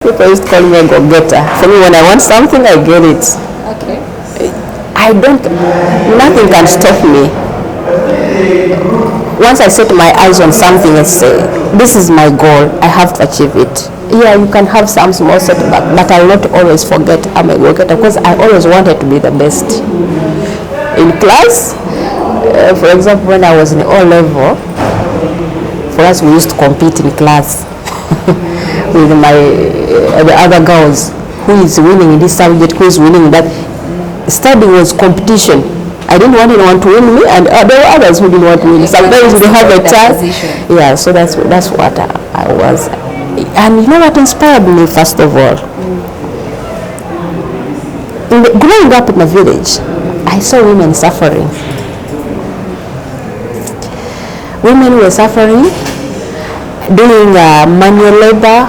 People used to call me a go-getter. For me, when I want something, I get it. Okay. Nothing can stop me. Once I set my eyes on something and say, this is my goal, I have to achieve it. Yeah, you can have some small setback, but I will not always forget I'm a go-getter because I always wanted to be the best. In class, for example, when I was in O level, for us we used to compete in class with the other girls. Who is winning in this subject? Who is winning in that? Study was competition. I didn't want anyone to win me, and there were others who didn't want to win. Sometimes we have a chance. Yeah, so that's what I was. And you know what inspired me first of all? Growing up in a village, I saw women suffering. Women were suffering, doing manual labor,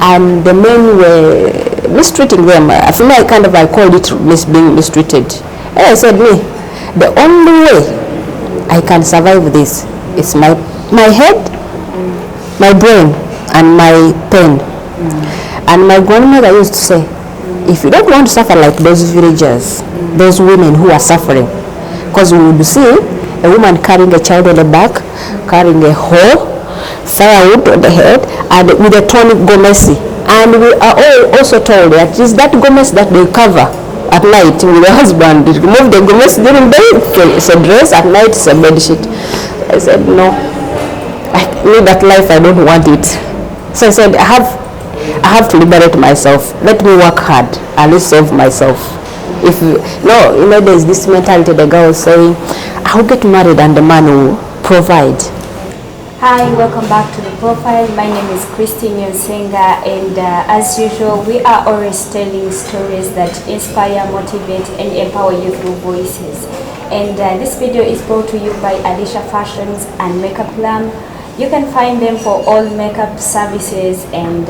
and the men were mistreating them. I feel like I called it being mistreated. And I said, me, the only way I can survive this is my head, my brain, and my pen. And my grandmother used to say, if you don't want to suffer like those villagers, those women who are suffering, because we would see a woman carrying a child on the back, carrying a hoe, firewood on the head, and with a tonic gomesi. And we are all also told that it's that gomesi that they cover at night with the husband. They remove the gomesi during the day, it's a dress, at night it's a bed sheet. I said, no, I need that life, I don't want it. So I said, I have to liberate myself. Let me work hard and save myself. There's this mentality the girl is saying, I'll get married and the man will provide. Hi, welcome back to the profile. My name is Christine Yonsenga, and as usual, we are always telling stories that inspire, motivate, and empower you through voices. And this video is brought to you by Alicia Fashions and Makeup Lamb. You can find them for all makeup services and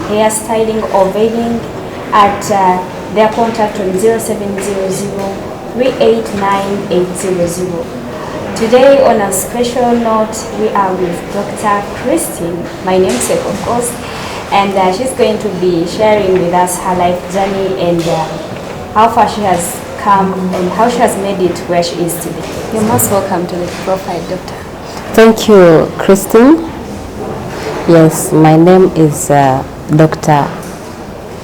hairstyling or veiling at their contact on 0700-389-800. Today, on a special note, we are with Dr. Christine, my namesake of course, and she's going to be sharing with us her life journey and how far she has come and how she has made it where she is today. You're most welcome to the profile, Doctor. Thank you, Christine. Yes, my name is Dr.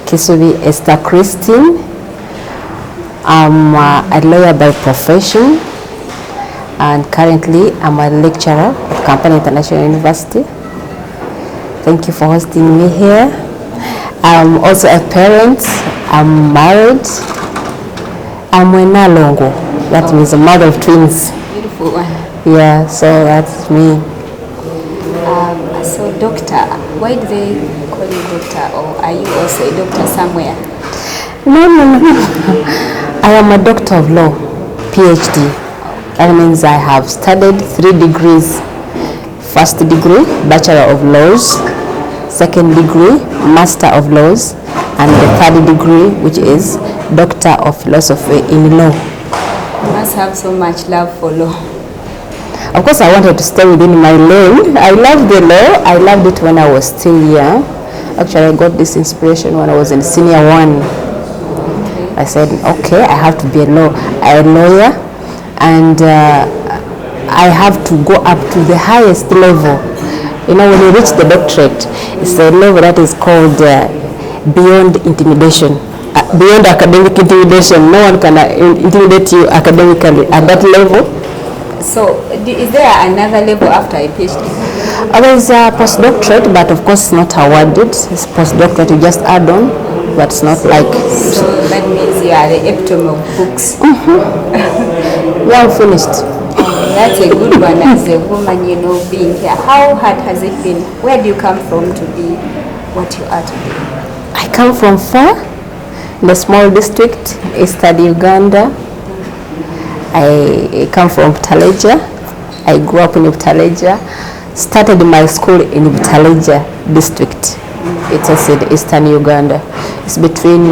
Kisubi Esther Christine. I'm a lawyer by profession, and currently I'm a lecturer at Kampala International University. Thank you for hosting me here. I'm also a parent. I'm married. I'm a Nalongo. That means a mother of twins. Beautiful one. Yeah, so that's me. So doctor, why do they call you doctor, or are you also a doctor somewhere? No. I am a doctor of law, PhD. That means I have studied 3 degrees. First degree, Bachelor of Laws. Second degree, Master of Laws. And the third degree, which is Doctor of Philosophy in Law. You must have so much love for law. Of course, I wanted to stay within my lane. I love the law. I loved it when I was still young. Actually, I got this inspiration when I was in senior 1. Okay. I said, okay, I have to be a lawyer, and I have to go up to the highest level. When you reach the doctorate, it's a level that is called beyond intimidation. Beyond academic intimidation. No one can intimidate you academically at that level. So, is there another level after a PhD? There's a postdoctorate, but of course it's not awarded. It's postdoctorate, you just add on, but it's not like... So that means you are the epitome of books. Yeah, I'm finished. That's a good one as a woman, being here. How hard has it been? Where do you come from to be what you are today? I come from far, in a small district, Eastern Uganda. I come from Butaleja. I grew up in Butaleja. Started my school in Butaleja district. It's in Eastern Uganda. It's between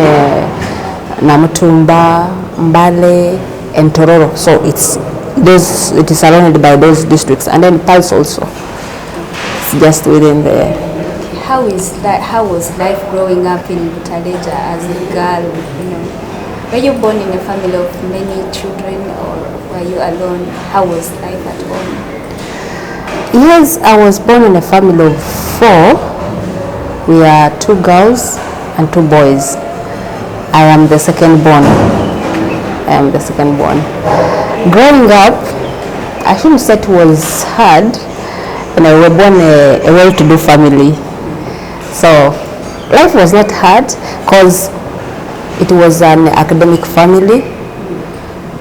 Namutumba, Mbale, and Tororo. So it is surrounded by those districts. And then Pulse also. It's just within there. how is that? How was life growing up in Butaleja as a girl? Were you born in a family of many children, or were you alone? How was life at home? Yes, I was born in a family of 4. We are 2 girls and 2 boys. I am the second born. Growing up, I shouldn't say it was hard, and I was born a well-to-do family. So life was not hard because it was an academic family.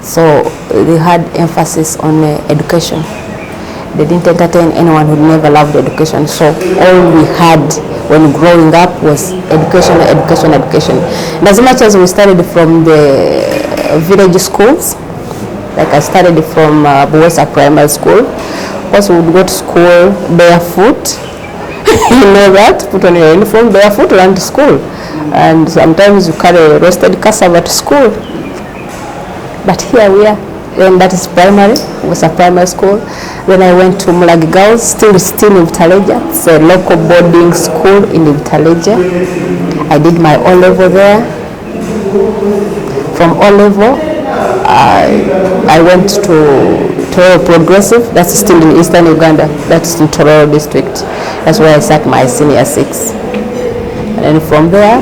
So they had emphasis on education. They didn't entertain anyone who never loved education. So all we had when growing up was education. And as much as we studied from the village schools, like I studied from Buwesa Primary School, also we would go to school barefoot. You know that, put on your uniform barefoot, run to school. And sometimes you carry roasted cassava to school. But here we are. Then that is primary, it was a primary school. Then I went to Mulagi Girls, still in Butaleja. It's a local boarding school in Butaleja. I did my O-level there. From O-level, I went to Tororo Progressive, that's still in Eastern Uganda, that's in Tororo district. That's where I sat my senior 6. And from there,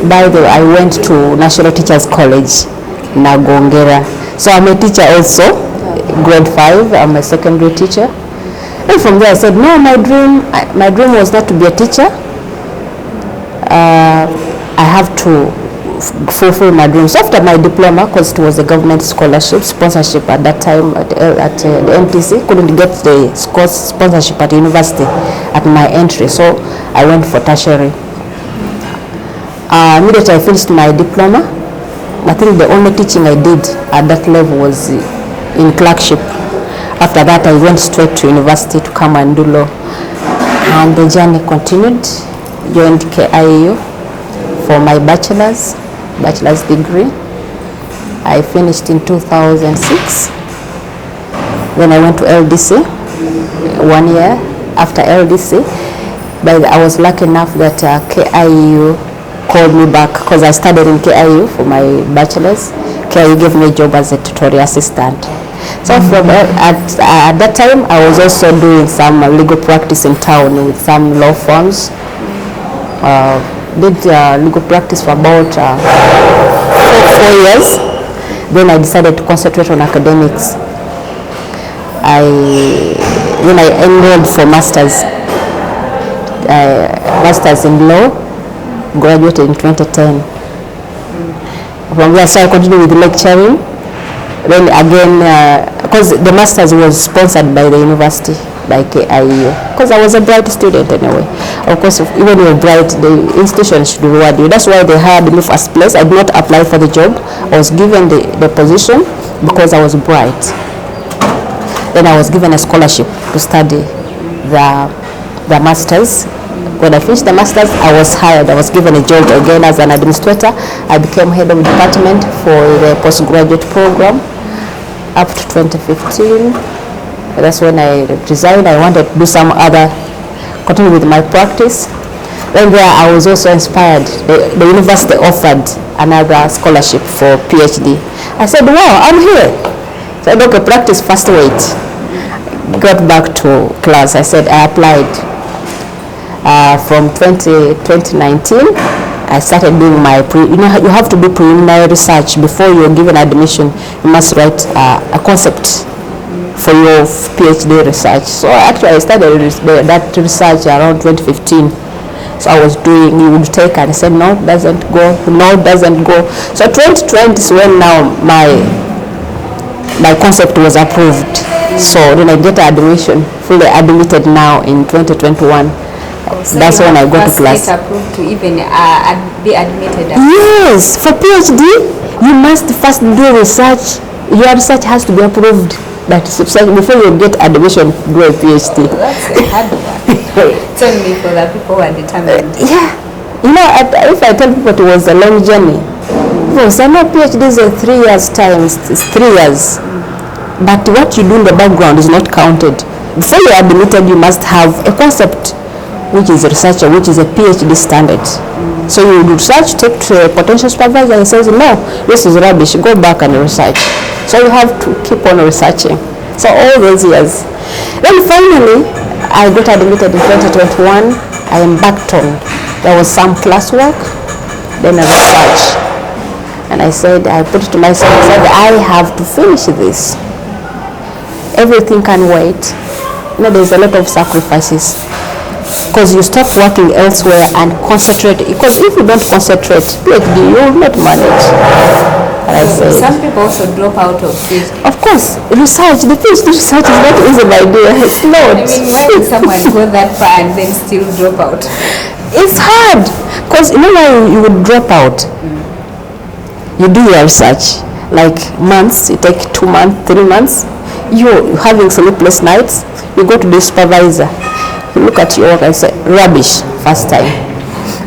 by the way, I went to National Teachers College, Nagongera. So I'm a teacher also, grade 5, I'm a secondary teacher. And from there I said, no, my dream was not to be a teacher. I have to fulfill my dreams. So after my diploma, because it was a government scholarship, sponsorship at that time at the NTC, couldn't get the sponsorship at university at my entry. So I went for tertiary. Immediately I finished my diploma. I think the only teaching I did at that level was in clerkship. After that, I went straight to university to come and do law. And the journey continued. Joined KIU for my bachelor's degree. I finished in 2006. Then I went to LDC 1 year. After LDC, I was lucky enough that KIU called me back because I studied in KIU for my bachelor's. KIU gave me a job as a tutorial assistant. So from at that time, I was also doing some legal practice in town with some law firms. Did legal practice for about 4 years. Then I decided to concentrate on academics. Then I enrolled for master's in law. Graduated in 2010. From there, so I continued with lecturing. Then again, because the master's was sponsored by the university, by KIU, because I was a bright student anyway. Of course, even you're bright, the institution should reward you. That's why they hired me first place. I did not apply for the job. I was given the position because I was bright. Then I was given a scholarship to study the master's. When I finished the master's, I was hired. I was given a job again as an administrator. I became head of department for the postgraduate program up to 2015. That's when I resigned. I wanted to do continue with my practice. Then there I was also inspired. The university offered another scholarship for PhD. I said, wow, I'm here. So I okay, practice first, wait. Got back to class. I said, I applied. From 2019, I started doing my you have to do preliminary research before you're given admission. You must write a concept for your PhD research. So actually I started that research around 2015. So I was doing, you would take, and I said, no, doesn't go, no, doesn't go. So 2020 is when now my concept was approved. So then I get admission, fully admitted now in 2021. So that's when I go to class. Get approved to even be admitted. Yes, for PhD, you must first do research. Your research has to be approved. That is before you get admission, do a PhD. That's a hard one. It's only for the people who are determined. Yeah, if I tell people it was a long journey, people say no, PhD is 3 years time. It's 3 years, but what you do in the background is not counted. Before you are admitted, you must have a concept. which is a researcher, which is a PhD standard. So you would research, take to a potential supervisor, and says, no, this is rubbish, go back and research. So you have to keep on researching. So all those years. Then finally, I got admitted in 2021. I embarked on, there was some classwork, then a research. And I said, I put it to myself, I said, I have to finish this. Everything can wait. There's a lot of sacrifices. Because you stop working elsewhere and concentrate. Because if you don't concentrate, PhD, you will not manage. And I said, some people also drop out of this. Of course, research, the PhD research is not easy, my dear. It's not. I mean, why would someone go that far and then still drop out? It's hard. Because you know why you would drop out? You do your research, like months, you take 2 months, 3 months, you're having sleepless nights, you go to the supervisor, you look at your work and say, rubbish, first time.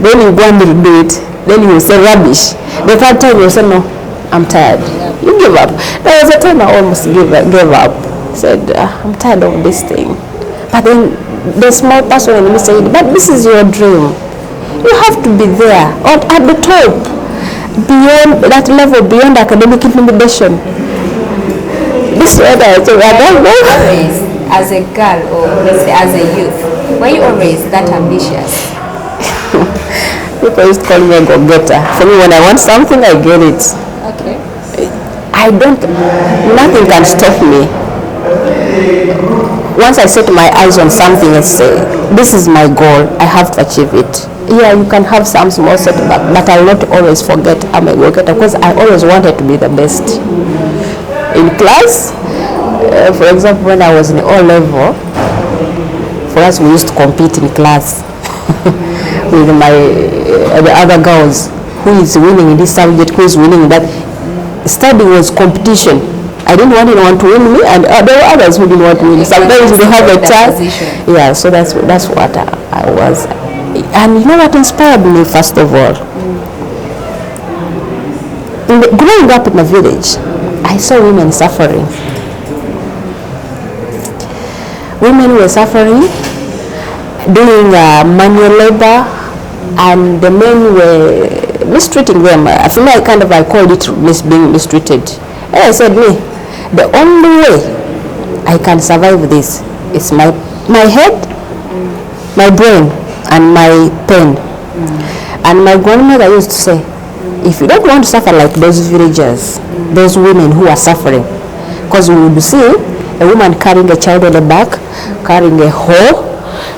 Then you go and do it, then you say rubbish. The third time you say, no, I'm tired. You give up. There was a time I almost gave up. Said, I'm tired of this thing. But then the small person in me said, but this is your dream. You have to be there, or at the top. Beyond that level, beyond academic intimidation. This is what I say. Always, as a girl or let's say as a youth, were you always that ambitious? People used to call me a go-getter. For me, when I want something, I get it. Okay. Nothing can stop me. Once I set my eyes on something and say, this is my goal, I have to achieve it. Yeah, you can have some small setback, but I will not always forget I'm a go-getter, because I always wanted to be the best. In class, for example, when I was in O level, for us we used to compete in class with the other girls. Who is winning in this subject, who is winning in that. Study was competition. I didn't want anyone to win me, and there were others who didn't want to win. Sometimes we have a chance. Yeah, so that's what I was. And you know what inspired me, first of all? Growing up in a village, I saw women suffering. Women were suffering, doing manual labor, and the men were mistreating them. I feel like I called it being mistreated. And I said, me, the only way I can survive this is my head, my brain, and my pen. And my grandmother used to say, if you don't want to suffer like those villagers, those women who are suffering, because we would see a woman carrying a child on the back, carrying a hoe,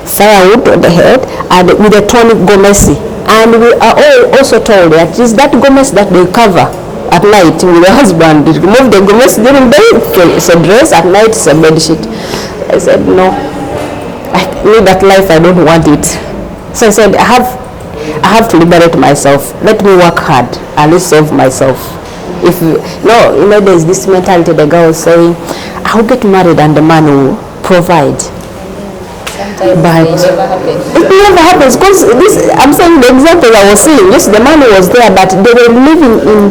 firewood on the head, and with a tonic gomesi. And we are all also told that it's that gomesi that they cover at night with the husband. They remove the gomesi during the day, it's a dress, at night it's a bed sheet. I said, no, I need that life, I don't want it. So I said, I have to liberate myself. Let me work hard and let's save myself. There's this mentality, the girl saying, I'll get married and the man will provide. But it never happens, because I'm saying the example I was saying, yes, the money was there, but they were living in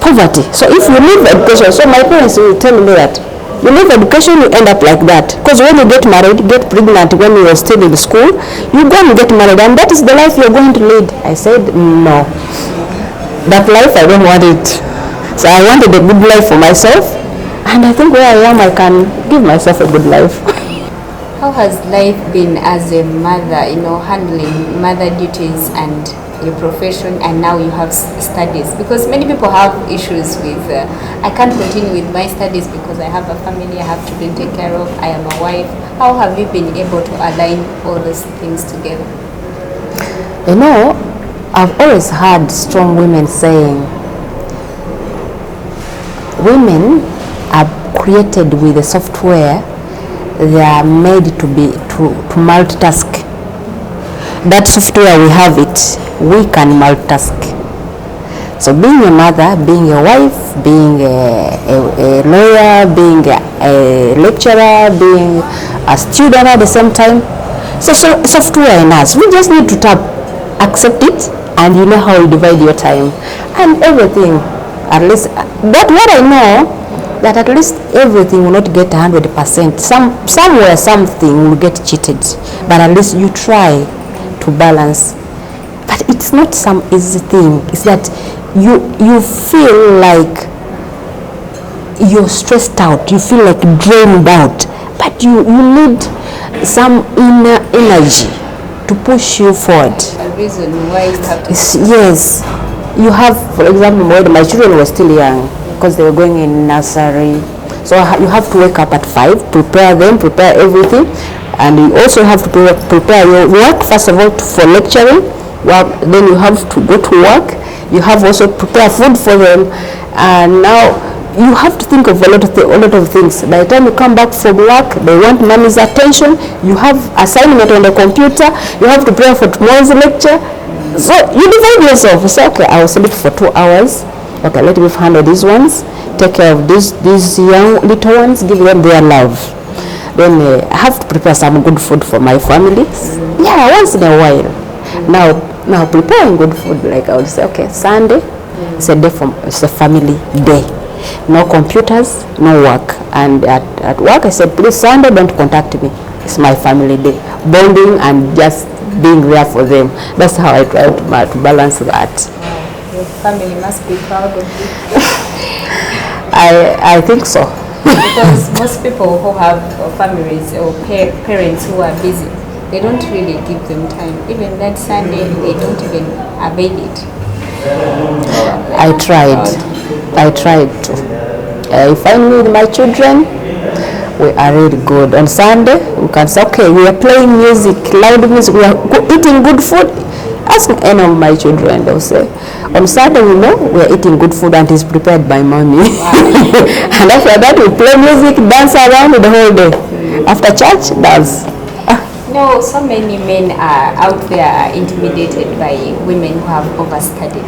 poverty. So if you leave education, so my parents will tell me that you leave education, you end up like that. Because when you get married, get pregnant when you were still in school, you go and get married, and that is the life you're going to lead. I said, no, that life I don't want it. So I wanted a good life for myself, and I think where I am, I can give myself a good life. How has life been as a mother, handling mother duties and your profession, and now you have studies? Because many people have issues with, I can't continue with my studies because I have a family, I have children to take care of, I am a wife. How have you been able to align all those things together? I've always heard strong women saying, women are created with a software. They are made to multitask. That software, we have it. We can multitask. So being a mother, being a wife, being a lawyer, being a lecturer, being a student at the same time. So software in us. We just need to accept it, and you know how you divide your time and everything. At least that what I know, that at least everything will not get 100%. Somewhere something will get cheated, but at least you try to balance. But it's not some easy thing. It's that you feel like you're stressed out, you feel like drained out, but you need some inner energy to push you forward. A reason why you have to... Yes. You have, for example, when my children were still young, because they were going in nursery, so you have to wake up at 5, prepare them, prepare everything, and you also have to prepare your work, first of all, for lecturing. Well, then you have to go to work. You have also prepare food for them, and now you have to think of a lot of things. By the time you come back from work, they want mommy's attention. You have assignment on the computer. You have to prepare for tomorrow's lecture. So you divide yourself. Say, okay, I will sleep for 2 hours. Okay, let me handle these ones. Take care of these young little ones. Give them their love. Then I have to prepare some good food for my family. Yeah, once in a while. Now preparing good food, like I would say, okay, Sunday, it's a family day. No computers, no work. And at work I said, please, Sunday don't contact me. It's my family day. Bonding and just being there for them. That's how I try to balance that. Your family must be proud of you. I think so. Because most people who have families or parents who are busy, they don't really give them time. Even that Sunday, they don't even avail it. I tried to. I find with my children, we are really good. On Sunday, we can say, okay, we are playing music, loud music, we are eating good food. Ask any of my children, they'll say, on Sunday we know we are eating good food and it's prepared by mommy. And after that we play music, dance around the whole day. After church, dance. No, so many men are out there are intimidated by women who have overstudied.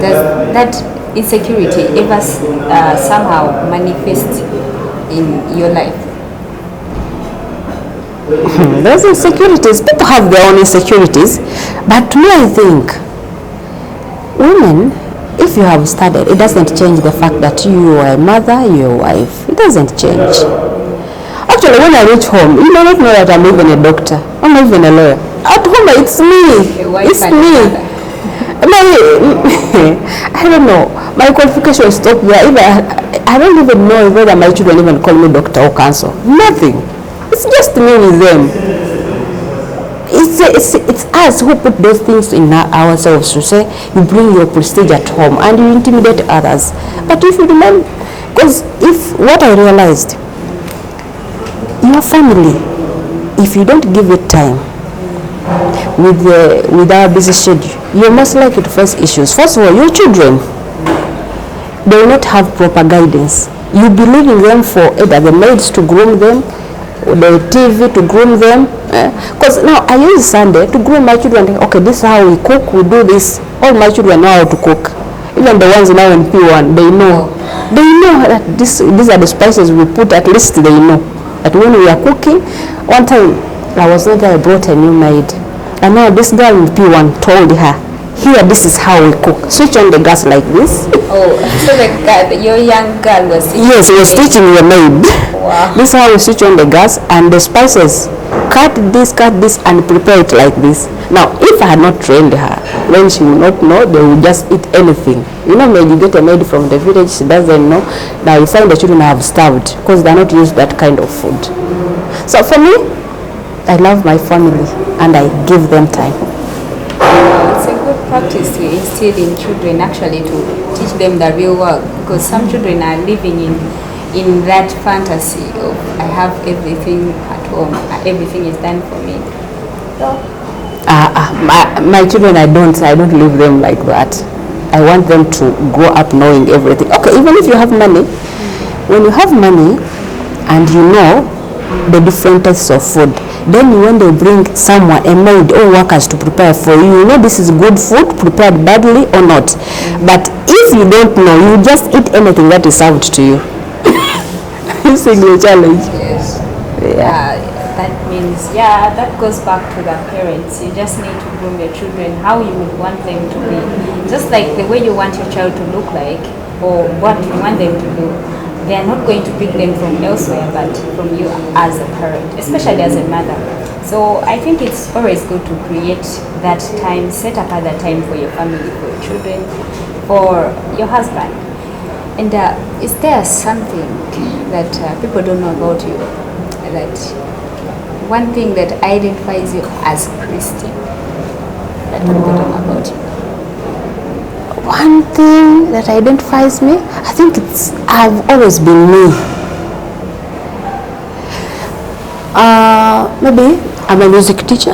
Does that insecurity ever somehow manifest in your life? Those insecurities, people have their own insecurities, but to me I think women, if you have studied, it doesn't change the fact that you are a mother, you're a wife. It doesn't change. Actually, when I reach home, you may not know that I'm even a doctor, I'm not even a lawyer. At home, it's me. It's me. I don't know. My qualifications stop there. I don't even know whether my children even call me doctor or counsel. Nothing. It's just me with them. It's us who put those things in ourselves to say you bring your prestige at home and you intimidate others. But if you remember, because if what I realized, your family, if you don't give it time with our busy schedule, you're most likely to face issues. First of all, your children, they will not have proper guidance. You'll be leaving them for either the maids to groom them, the TV to groom them. Because now I use Sunday to groom my children. Okay, this is how we cook, we do this. All my children know how to cook. Even the ones now in P1, they know. They know that these are the spices we put, at least they know. But when we are cooking, one time I was not there, I brought a new maid. And now this girl in P1 told her, here, this is how we cook. Switch on the gas like this. Oh, so your young girl was... Yes, she was teaching the maid. Wow. This is how we switch on the gas and the spices. Cut this, and prepare it like this. Now, if I had not trained her, then she would not know, they would just eat anything. You know, when you get a maid from the village, she doesn't know. Now you find the children have starved because they're not used to that kind of food. So for me, I love my family and I give them time. It's a good practice to instill in children, actually, to teach them the real world, because some children are living in that fantasy of I have everything at home, everything is done for me. So my children, I don't leave them like that. I want them to grow up knowing everything. Okay, even if you have money, when you have money and you know the different types of food, then when they bring someone, a maid or workers to prepare for you, you know this is good food prepared badly or not. But if you don't know, you just eat anything that is served to you. It's a great challenge. Yes. Yeah. That means, that goes back to the parents. You just need to groom your children how you would want them to be. Just like the way you want your child to look like or what you want them to do. They are not going to pick them from elsewhere but from you as a parent, especially as a mother. So I think it's always good to create that time, set apart that time for your family, for your children, for your husband. And is there something that people don't know about you, that one thing that identifies you as Christian, that people don't know about you? One thing that identifies me, I think I've always been me. Maybe I'm a music teacher.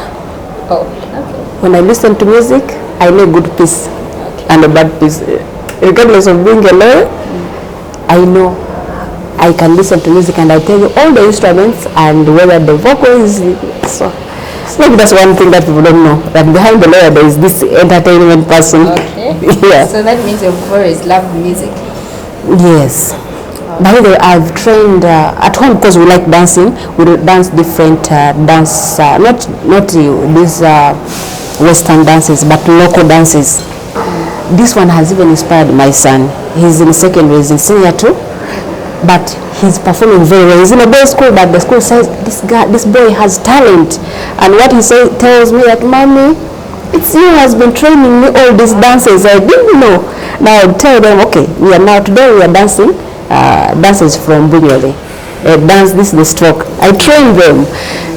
Oh, okay. When I listen to music, I know a good piece and a bad piece. Regardless of being a lawyer, I know I can listen to music and I tell you all the instruments and whether the vocal is so. Maybe that's one thing that people don't know, that behind the lawyer there is this entertainment person. Okay. Yeah. So that means you've always loved music. Yes. By the way, I've trained at home because we like dancing. We dance different dance, not these Western dances, but local dances. This one has even inspired my son. He's in secondary, he's in senior too, but he's performing very well. He's in a boys' school, but the school says this boy has talent. And what he tells me that, Mommy, it's you who has been training me all these dances. I didn't know. Now I tell them, okay, today we are dancing. Dances from Bunyoli. Dance, this is the stroke. I train them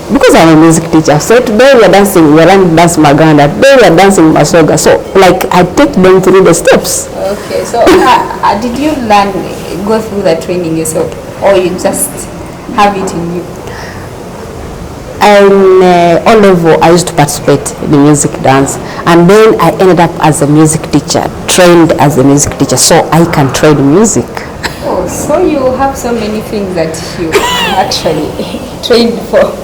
because I'm a music teacher. So today we are dancing, we are learning dance Maganda. Today we are dancing Masoga. So like I take them through the steps. Okay, so did you go through the training yourself, or you just have it in you? All level, I used to participate in the music dance, and then I ended up as a music teacher, trained as a music teacher, so I can train music. Oh, so you have so many things that you actually trained for.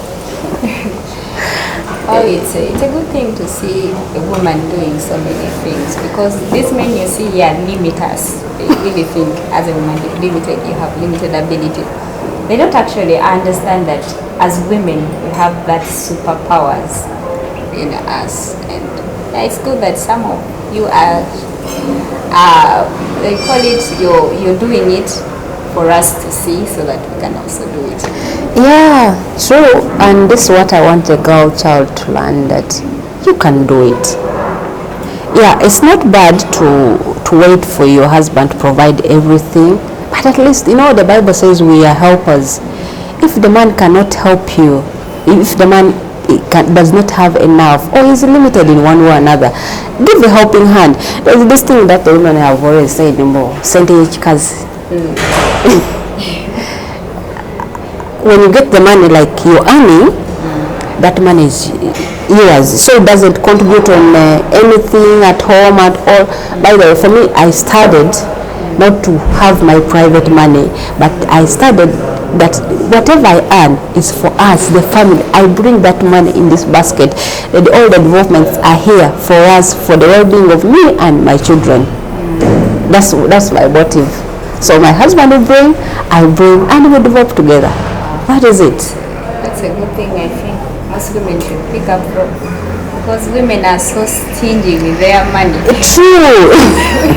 Oh, it's a good thing to see a woman doing so many things, because these men you see here limit us. They really think as a woman you're limited, you have limited ability. They don't actually understand that as women we have that superpowers in us, and it's good that some of you are they call it you're doing it for us to see, so that we can also do it. Yeah, true. And this is what I want a girl child to learn, that you can do it. Yeah, it's not bad to wait for your husband to provide everything, but at least the Bible says we are helpers. If the man cannot help you, if the man does not have enough or is limited in one way or another, give a helping hand. There's this thing that the women have always said, when you get the money, like you're earning, that money is yours, so it doesn't contribute on anything at home at all. By the way, for me, I started not to have my private money, but I started that whatever I earn is for us, the family. I bring that money in this basket, and all the developments are here for us, for the well-being of me and my children. That's my motive. So my husband will bring, I bring, and we develop together. That is it. That's a good thing, I think most women should pick up from, because women are so stingy with their money. True.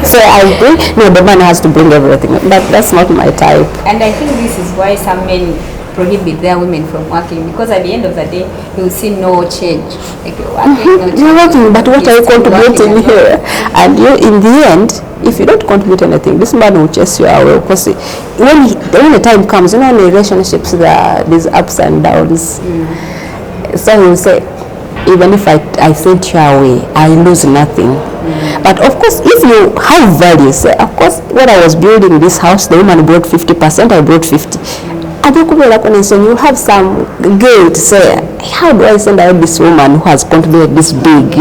So I bring, the man has to bring everything. That's not my type. And I think this is why some men prohibit their women from working, because at the end of the day you will see no change. Like you're working, no change. You're working, but what are you contributing here? And you, in the end, if you don't contribute anything, this man will chase you away. Because when the time comes, in relationships there are these ups and downs. So he will say, even if I sent you away, I lose nothing. But of course, if you have values, of course, when I was building this house, the woman brought 50%, I brought 50%. You have some guilt, say, how do I send out this woman who has contributed this big,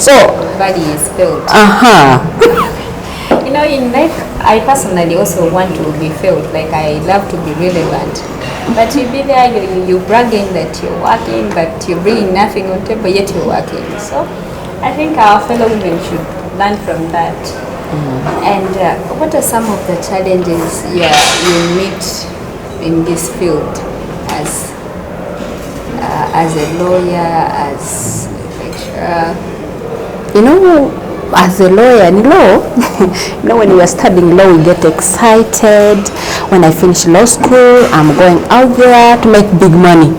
So, body is felt. In life, I personally also want to be felt, like I love to be relevant. But you be there, you bragging that you're working, but you're bringing nothing on table, yet you're working. So I think our fellow women should learn from that. And what are some of the challenges you meet in this field as a lawyer, as a lecturer? As a lawyer in law, when we are studying law, we get excited. When I finish law school, I'm going out there to make big money.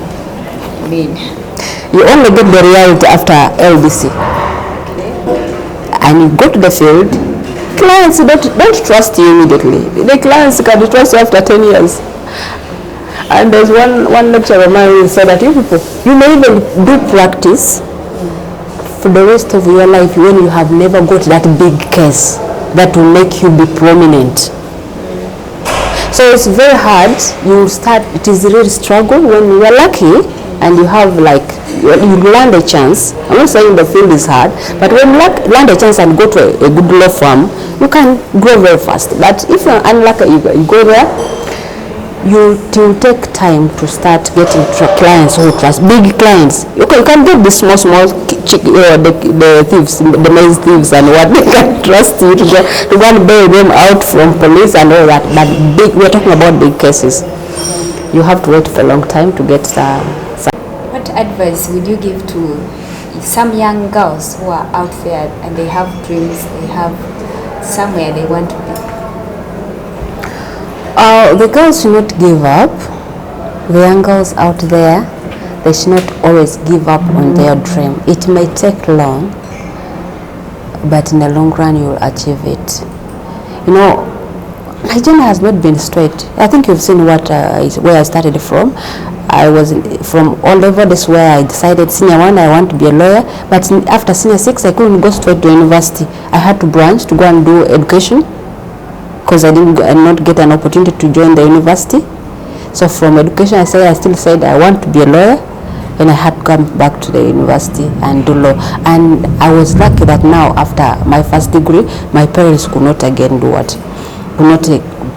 You only get the reality after LDC. And you go to the field, clients don't trust you immediately. The clients can trust you after 10 years. And there's one lecturer of mine who said that you people, you may even do practice for the rest of your life when you have never got that big case that will make you be prominent. So it's very hard. It is a real struggle when you are lucky and you have you land a chance. I'm not saying the field is hard, but when you land a chance and go to a good law firm, you can grow very fast. But if you're unlucky, you go there, you will take time to start getting clients who trust, big clients. You can get the small the thieves, the maize thieves and what, they can trust you to go and bail them out from police and all that. But we're talking about big cases. You have to wait for a long time to get What advice would you give to some young girls who are out there and they have dreams, they have somewhere they want to be? The girls should not give up. The young girls out there, they should not always give up on their dream. It may take long, but in the long run you will achieve it. You know, my journey has not been straight. I think you've seen where I started from. I was from all level. That's where I decided senior 1 I want to be a lawyer, but after senior 6 I couldn't go straight to university. I had to branch to go and do education because I did not get an opportunity to join the university. So from education I still said I want to be a lawyer, and I had to come back to the university and do law. And I was lucky that now after my first degree my parents could not again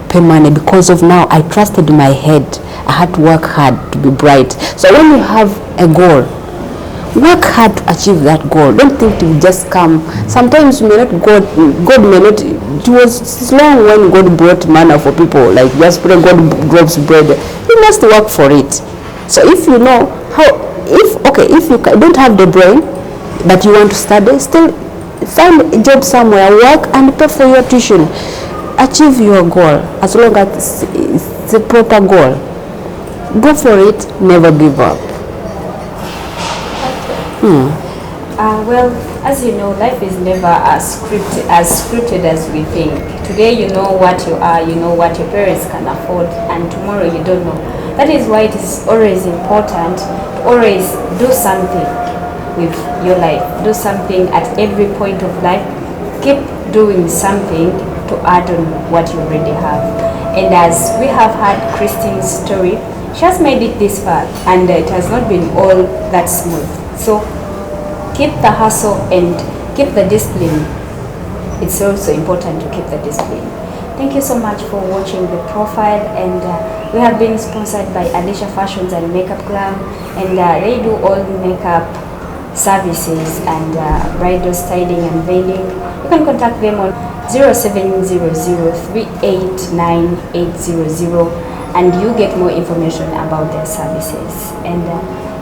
pay money because of now I trusted my head. I had to work hard to be bright. So when you have a goal, work hard to achieve that goal. Don't think it will just come. Sometimes you may not God may not. It was long when God brought manna for people, like just pray God drops bread. You must work for it. So if you know if you don't have the brain but you want to study, still find a job somewhere, work and pay for your tuition. Achieve your goal as long as it's a proper goal. Go for it, never give up. Well, as you know, life is never as scripted as we think. Today you know what you are, you know what your parents can afford, and tomorrow you don't know. That is why it is always important to always do something with your life. Do something at every point of life. Keep doing something to add on what you already have. And as we have had Christine's story, she has made it this far, and it has not been all that smooth. So keep the hustle and keep the discipline. It's also important to keep the discipline. Thank you so much for watching the profile, and we have been sponsored by Alicia Fashions and Makeup Glam, and they do all makeup services and bridal styling and veiling. You can contact them on 0700389800 and you get more information about their services. And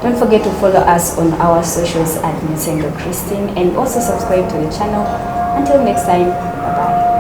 don't forget to follow us on our socials at Nsenga Christine, and also subscribe to the channel. Until next time, bye bye.